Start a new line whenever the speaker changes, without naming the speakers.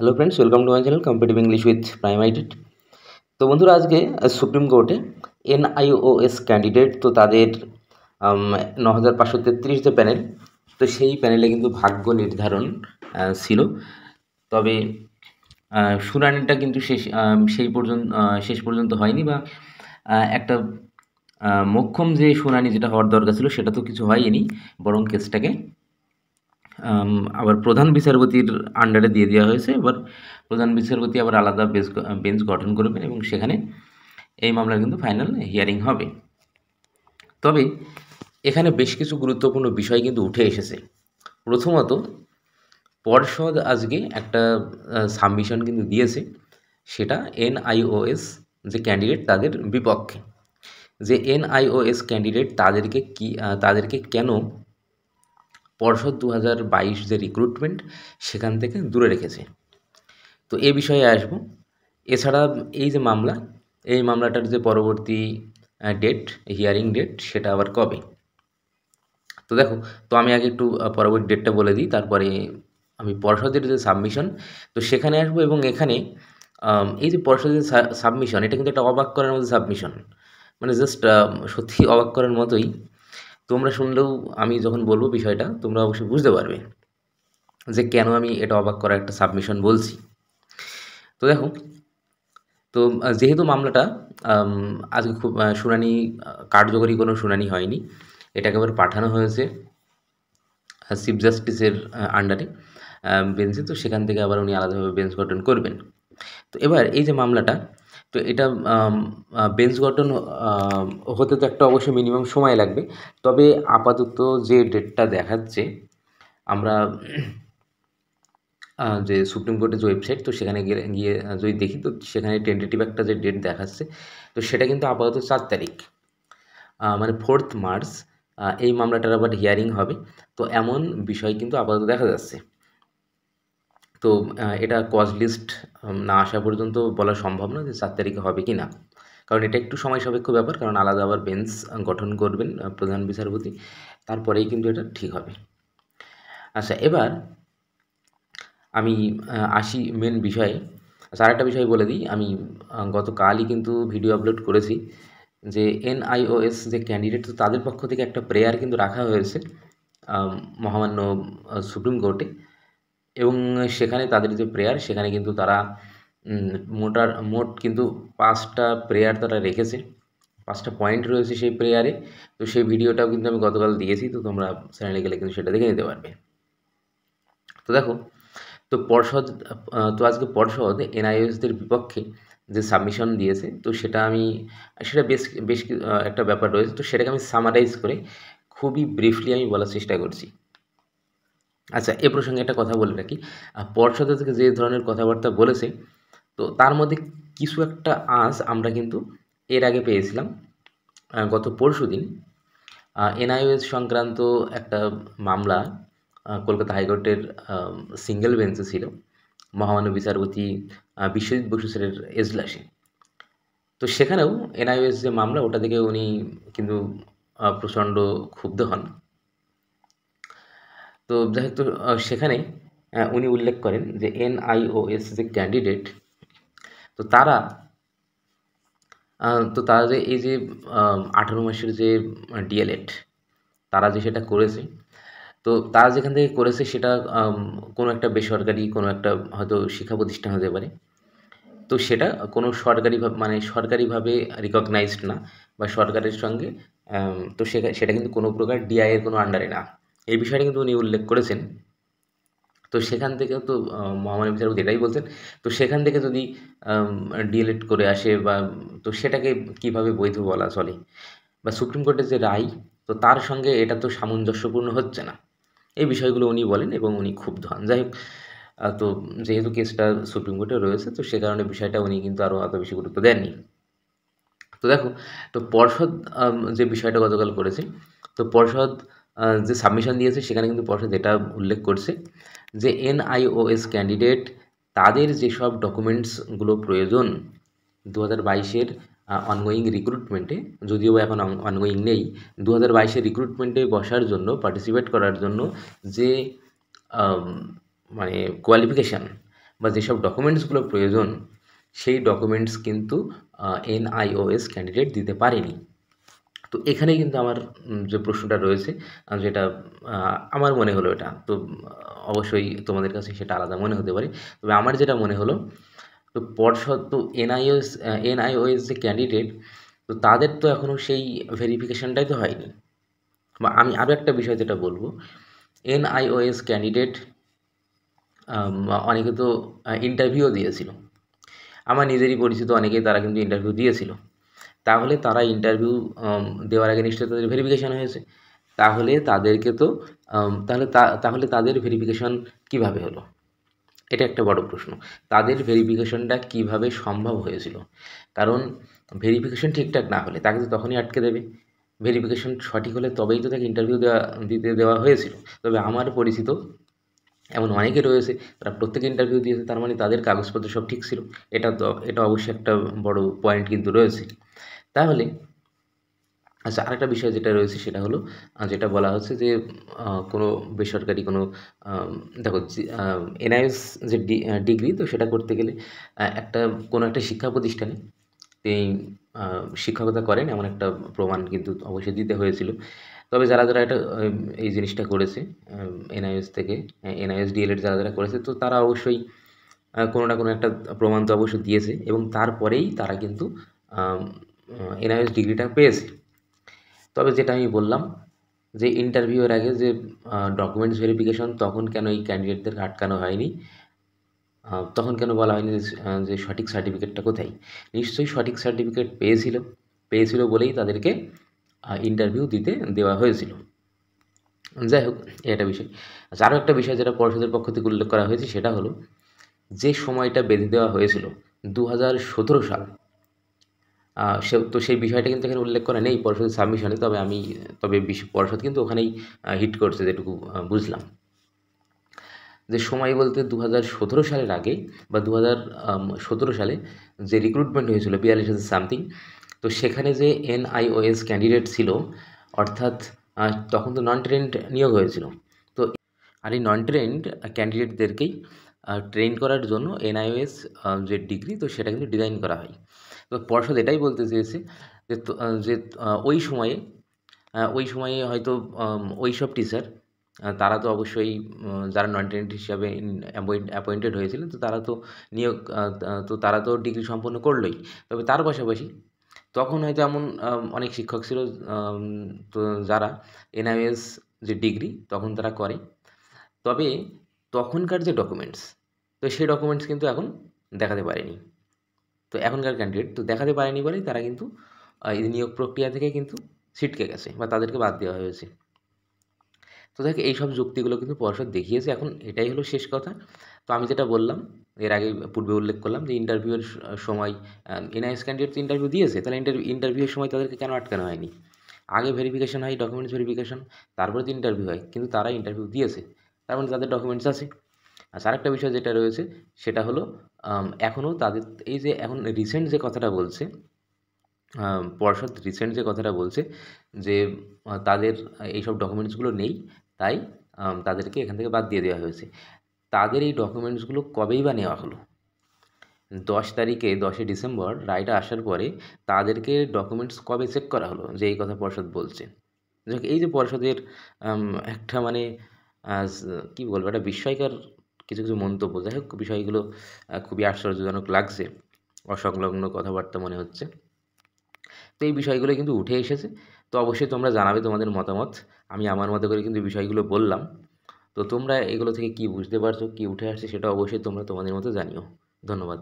Hello friends, welcome to my channel competitive English with Prime aided. তো বন্ধুরা, আজকে supreme কোর্টে এনআইওএস ক্যান্ডিডেট তো তাদের 9533 যে প্যানেল, তো সেই প্যানেলে কিন্তু ভাগ্য নির্ধারণ ছিল। তবে শুনানিটা কিন্তু শেষ পর্যন্ত হয়নি, বা একটা মোক্ষম যে শুনানি যেটা হওয়ার দরকার ছিল সেটা তো কিছু হয়নি, বরং কেসটাকে আবার প্রধান বিচারপতির আন্ডারে দিয়ে দেওয়া হয়েছে। এবার প্রধান বিচারপতি আবার আলাদা বেঞ্চ গঠন করবেন এবং সেখানে এই মামলার কিন্তু ফাইনাল হিয়ারিং হবে। তবে এখানে বেশ কিছু গুরুত্বপূর্ণ বিষয় কিন্তু উঠে এসেছে। প্রথমত, পর্ষদ আজকে একটা সাবমিশন কিন্তু দিয়েছে, সেটা এনআইওএস যে ক্যান্ডিডেট তাদের বিপক্ষে। যে এনআইওএস ক্যান্ডিডেট তাদেরকে কেন পর্ষদ 2022 যে রিক্রুটমেন্ট সেখান থেকে দূরে রেখেছে, তো এ বিষয়ে আসবো। এছাড়া এই যে মামলা, এই মামলাটার যে পরবর্তী ডেট, হিয়ারিং ডেট, সেটা আবার কবে। তো দেখো, তো আমি আগে একটু পরবর্তী ডেটটা বলে দিই, তারপরে আমি পর্ষদের যে সাবমিশন, তো সেখানে আসবো। এবং এখানে এই যে পর্ষদের সাবমিশন, এটা কিন্তু একটা অবাক করার মতো সাবমিশন, মানে জাস্ট সত্যি অবাক করার মতোই। তোমরা শুনলেও, আমি যখন বলবো বিষয়টা, তোমরা অবশ্যই বুঝতে পারবে যে কেন আমি এটা অবাক করা একটা সাবমিশন বলছি। তো দেখো, তো যেহেতু মামলাটা আজকে খুব শুনানি, কার্যকরী কোনো শুনানি হয়নি, এটাকে আবার পাঠানো হয়েছে চিফ জাস্টিসের আন্ডারে বেঞ্চে, তো সেখান থেকে আবার উনি আলাদাভাবে বেঞ্চ গঠন করবেন। তো এবার এই যে মামলাটা, তো এটা বেঞ্চ গঠন হতে তো একটা অবশ্যই মিনিমাম সময় লাগবে। তবে আপাতত যে ডেটটা দেখাচ্ছে, আমরা যে সুপ্রিম কোর্টের যে ওয়েবসাইট, তো সেখানে গিয়ে যদি দেখি, তো সেখানে টেন্টেটিভ একটা যে ডেট দেখাচ্ছে, তো সেটা কিন্তু আপাতত 4 তারিখ, মানে 4th মার্চ এই মামলাটার আবার হিয়ারিং হবে। তো এমন বিষয় কিন্তু আপাতত দেখা যাচ্ছে। তো এটা কজ লিস্ট না আসা পর্যন্ত বলা সম্ভব না যে 4 তারিখে হবে কি না, কারণ এটা একটু সময় সাপেক্ষ ব্যাপার, কারণ আলাদা আবার বেঞ্চ গঠন করবেন প্রধান বিচারপতি, তারপরেই কিন্তু এটা ঠিক হবে। আচ্ছা, এবার আমি আসি মেন বিষয়ে। আচ্ছা, আরেকটা বিষয় বলে দিই, আমি গতকালই কিন্তু ভিডিও আপলোড করেছি যে এনআইওএস যে ক্যান্ডিডেট, তো তাদের পক্ষ থেকে একটা প্রেয়ার কিন্তু রাখা হয়েছে মহামান্য সুপ্রিম কোর্টে। এবং সেখানে তাদের যে প্রেয়ার, সেখানে কিন্তু তারা মোট কিন্তু 5টা প্রেয়ার তারা রেখেছে, 5টা পয়েন্ট রয়েছে সেই প্রেয়ারে। তো সেই ভিডিওটাও কিন্তু আমি গতকাল দিয়েছি, তো তোমরা চ্যানেলে গেলে কিন্তু সেটা দেখে নিতে পারবে। তো দেখো, তো আজকে পর্ষদ এনআইওএসদের বিপক্ষে যে সাবমিশন দিয়েছে, তো সেটা বেশ বেশ একটা ব্যাপার রয়েছে, তো সেটাকে আমি সামারাইজ করে খুবই ব্রিফলি আমি বলার চেষ্টা করছি। আচ্ছা, এ প্রসঙ্গে একটা কথা বলে রাখি, পর্ষদ থেকে যে ধরনের কথাবার্তা বলেছে, তো তার মধ্যে কিছু একটা আঁচ আমরা কিন্তু এর আগে পেয়েছিলাম। গত পরশুদিন এনআইওএস সংক্রান্ত একটা মামলা কলকাতা হাইকোর্টের সিঙ্গেল বেঞ্চে ছিল, মহামান্য বিচারপতি বিশ্বজিৎ বসু স্যারের এজলাসে। তো সেখানেও এনআইওএস যে মামলা, ওটা থেকে উনি কিন্তু প্রচণ্ড ক্ষুব্ধ হন। তো যাই হোক, তো সেখানে উনি উল্লেখ করেন যে এনআইওএস যে ক্যান্ডিডেট, তো তারা যে এই যে 18 মাসের যে ডিএলএড তারা যে সেটা করেছে, তো তারা যেখান থেকে করেছে সেটা কোনো একটা বেসরকারি, কোনো একটা হয়তো শিক্ষা প্রতিষ্ঠান হতে পারে। তো সেটা কোনো সরকারিভাবে রিকগনাইজড না, বা সরকারের সঙ্গে তো সেটা কিন্তু কোনো প্রকার ডিআইয়ের কোনো আন্ডারে না, এই বিষয়টা কিন্তু উনি উল্লেখ করেছেন। তো সেখান থেকে তো মহামান্য বিচারপতি এটাই বলছেন, তো সেখান থেকে যদি ডিএলএড করে আসে, বা তো সেটাকে কিভাবে বৈধ বলা চলে, বা সুপ্রিম কোর্টের যে রায়, তো তার সঙ্গে এটা তো সামঞ্জস্যপূর্ণ হচ্ছে না, এই বিষয়গুলো উনি বলেন এবং উনি ক্ষুব্ধ হন। যাই হোক, তো যেহেতু কেসটা সুপ্রিম কোর্টে রয়েছে, তো সে কারণে বিষয়টা উনি কিন্তু আরও এত বেশি গুরুত্ব দেননি। তো দেখো, তো পর্ষদ যে বিষয়টা গতকাল করেছে, তো পর্ষদ যে সাবমিশন দিয়েছে, সেখানে কিন্তু পর্ষদ এটা উল্লেখ করছে যে এনআইওএস ক্যান্ডিডেট তাদের যেসব ডকুমেন্টসগুলো প্রয়োজন 2022-এর অনগোয়িং রিক্রুটমেন্টে, যদিও এখন অনগোয়িং নেই, 2022-এর রিক্রুটমেন্টে বসার জন্য, পার্টিসিপেট করার জন্য যে মানে কোয়ালিফিকেশান বা যেসব ডকুমেন্টসগুলো প্রয়োজন সেই ডকুমেন্টস কিন্তু NIOS ক্যান্ডিডেট দিতে পারেনি। তো এখানেই কিন্তু আমার যে প্রশ্নটা রয়েছে, যেটা আমার মনে হলো এটা তো অবশ্যই তোমাদের কাছে সেটা আলাদা মনে হতে পারে। তবে আমার যেটা মনে হলো, তো পর্ষদ তো NIOS যে ক্যান্ডিডেট, তো তাদের তো এখনও সেই ভেরিফিকেশনটাই তো হয়নি। বা আমি আরও একটা বিষয় যেটা বলবো, NIOS ক্যান্ডিডেট অনেকে তো ইন্টারভিউও দিয়েছিল। আমার নিজেরই পরিচিত অনেকেই তারা কিন্তু ইন্টারভিউ দিয়েছিল। তাহলে তারা ইন্টারভিউ দেওয়ার আগে নিশ্চয়ই তাদের ভেরিফিকেশান হয়েছে। তাহলে তাদেরকে তো তাহলে তাদের ভেরিফিকেশন কীভাবে হলো? এটা একটা বড় প্রশ্ন। তাদের ভেরিফিকেশনটা কীভাবে সম্ভব হয়েছিল? কারণ ভেরিফিকেশন ঠিকঠাক না হলে তাকে তো তখনই আটকে দেবে। ভেরিফিকেশন সঠিক হলে তবেই তো তাকে ইন্টারভিউ দিতে দেওয়া হয়েছিল। তবে আমার পরিচিত এমন অনেকে রয়েছে, তারা প্রত্যেকে ইন্টারভিউ দিয়েছে, তার মানে তাদের কাগজপত্র সব ঠিক ছিল। এটা অবশ্যই একটা বড় পয়েন্ট কিন্তু রয়েছে। তাহলে আচ্ছা, আরেকটা বিষয় যেটা রয়েছে সেটা হলো, যেটা বলা হচ্ছে যে কোনো বেসরকারি কোনো দেখো NIOS যে ডিগ্রি, তো সেটা করতে গেলে কোনো একটা শিক্ষা প্রতিষ্ঠানে তিনি শিক্ষকতা করেন এমন একটা প্রমাণ কিন্তু অবশ্যই দিতে হয়েছিল। তবে যারা এটা এই জিনিসটা করেছে NIOS থেকে NIOS DLED যারা করেছে, তো তারা অবশ্যই কোনো না কোনো একটা প্রমাণ তো অবশ্যই দিয়েছে এবং তারপরেই তারা কিন্তু NIOS ডিগ্রিটা পেয়েছে। তবে যেটা আমি বললাম যে ইন্টারভিউয়ের আগে যে ডকুমেন্টস ভেরিফিকেশন, তখন কেন এই ক্যান্ডিডেটদেরকে আটকানো হয়নি? তখন কেন বলা হয়নি যে সঠিক সার্টিফিকেটটা কোথায়? নিশ্চয়ই সঠিক সার্টিফিকেট পেয়েছিল বলেই তাদেরকে ইন্টারভিউ দিতে দেওয়া হয়েছিল। যাই হোক, এটা বিষয়। আচ্ছা, আরও একটা বিষয় যেটা পর্ষদের পক্ষ থেকে উল্লেখ করা হয়েছে সেটা হলো, যে সময়টা বেঁধে দেওয়া হয়েছিল 2017 সাল, সেই বিষয়টা কিন্তু এখানে উল্লেখ করা নেই পর্ষদের সাবমিশনে। তবে পর্ষদ কিন্তু ওখানেই হিট করছে যেটুকু বুঝলাম। যে সময় বলতে 2017 সালের আগে বা 2017 সালে যে রিক্রুটমেন্ট হয়েছিল 42,000 সামথিং, তো সেখানে যে NIOS ক্যান্ডিডেট ছিল, অর্থাৎ তখন তো নন ট্রেন্ড নিয়োগ হয়েছিল। তো আর এই নন ট্রেন্ড ক্যান্ডিডেটদেরকেই ট্রেন করার জন্য NIOS যে ডিগ্রি, তো সেটা কিন্তু ডিজাইন করা হয়। তো পর্ষদ এটাই বলতে চেয়েছে যে ওই সময়ে হয়তো ওই সব টিচার, তারা তো অবশ্যই যারা নন ট্রেন্ড হিসাবে অ্যাপয়েন্টেড হয়েছিলেন, তো তারা তো ডিগ্রি সম্পন্ন করলোই। তবে তার পাশাপাশি তখন হয়তো এমন অনেক শিক্ষক ছিল, তো যারা NIOS যে ডিগ্রি তখন তারা করে। তবে তখনকার যে ডকুমেন্টস, তো সেই ডকুমেন্টস কিন্তু এখন দেখাতে পারেনি। তো এখনকার ক্যান্ডিডেট তো দেখাতে পারেনি বলেই তারা কিন্তু এই নিয়োগ প্রক্রিয়া থেকে কিন্তু ছিটকে গেছে বা তাদেরকে বাদ দেওয়া হয়েছে। তো দেখ, এইসব যুক্তিগুলো কিন্তু পর্ষদ দেখিয়েছে। এখন এটাই হলো শেষ কথা। তো আমি যেটা বললাম, এর আগে পূর্বে উল্লেখ করলাম যে ইন্টারভিউয়ের সময় NIOS ক্যান্ডিডেট তো ইন্টারভিউ দিয়েছে, তাহলে ইন্টারভিউয়ের সময় তাদেরকে কেন আটকানো হয়নি? আগে ভেরিফিকেশন হয়, ডকুমেন্টস ভেরিফিকেশন, তারপরে তো ইন্টারভিউ হয়, কিন্তু তারা ইন্টারভিউ দিয়েছে, তার মানে তাদের ডকুমেন্টস আছে। আচ্ছা, আরেকটা বিষয় যেটা রয়েছে সেটা হলো, এখনও তাদের এই যে এখন রিসেন্ট যে কথাটা বলছে, পর্ষদ রিসেন্ট যে কথাটা বলছে যে তাদের এইসব ডকুমেন্টসগুলো নেই, তাই তাদেরকে এখান থেকে বাদ দিয়ে দেওয়া হয়েছে। তাদের এই ডকুমেন্টসগুলো কবেই বা নেওয়া হলো? 10ই ডিসেম্বর রায়টা আসার পরে তাদেরকে ডকুমেন্টস কবে চেক করা হলো যে এই কথা পর্ষদ বলছে? যাক, এই যে পর্ষদের একটা মানে কী বলবো, একটা বিস্ময়কর কিছু মন্তব্য। যাই হোক, বিষয়গুলো খুবই আশ্চর্যজনক লাগছে, অসংলগ্ন কথাবার্তা মনে হচ্ছে। তো এই বিষয়গুলো কিন্তু উঠে এসেছে। তো অবশ্যই তোমরা জানাবে তোমাদের মতামত। আমি আমার মতো করে কিন্তু বিষয়গুলো বললাম। তো তোমরা এগুলো থেকে কী বুঝতে পারছো, কী উঠে আসছে, সেটা অবশ্যই তোমরা তোমাদের মতো জানিও। ধন্যবাদ।